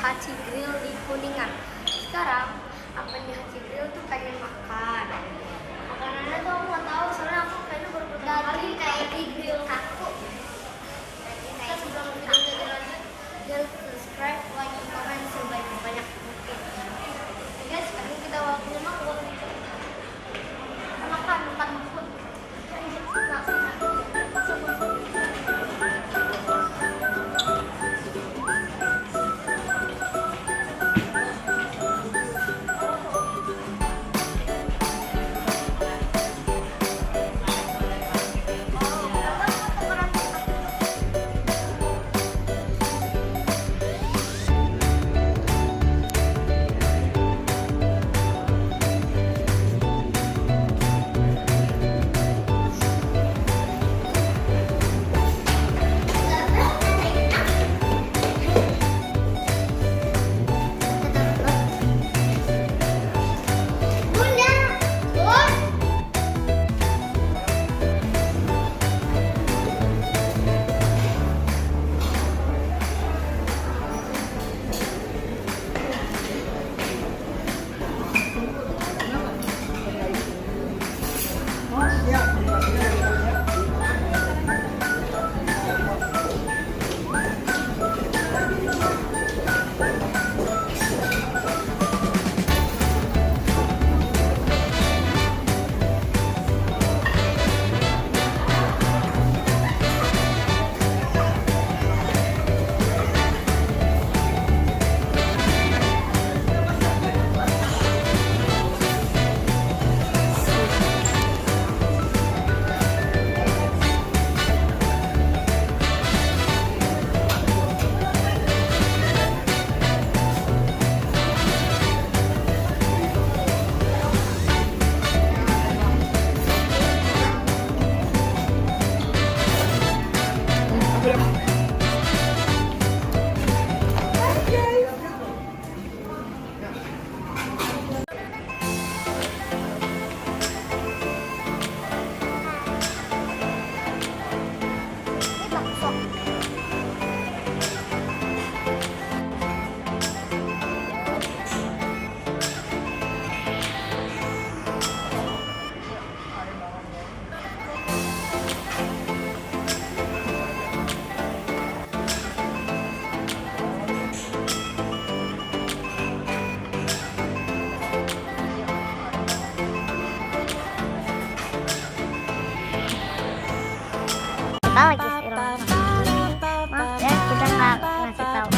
Haji Grill di Kuningan. Sekarang aku di Haji Grill tuh pengen makan. Makanannya tuh aku nggak tahu, soalnya aku kayaknya baru pertama kali kayak di grill kaku. Kita sebelum kita lanjut, jangan subscribe, like, komen sebanyak mungkin. Guys, sekarang kita waktunya makan. Makan food. Kita lagi istirahat makan. Maaf ya, kita nggak ngasih tahu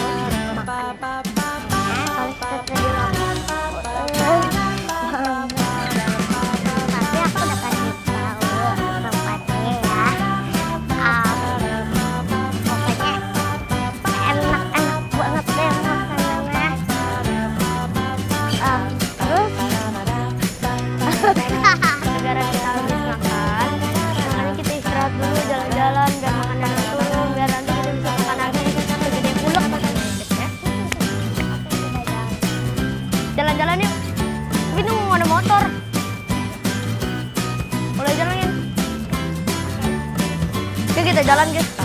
makan. Kalau kita tadi makan, tapi aku udah kasih tahu tempatnya ya. Pokoknya enak-enak banget deh makanannya. Terus gara-gara kita habis makan, makanya kita istirahat dulu, jalan-jalan biar makanan turun, biar nanti kita bisa makan lagi segede bulek ya. Jalan-jalan yuk, tapi itu mau ada motor. Boleh jalan ya? Oke, kita jalan guys.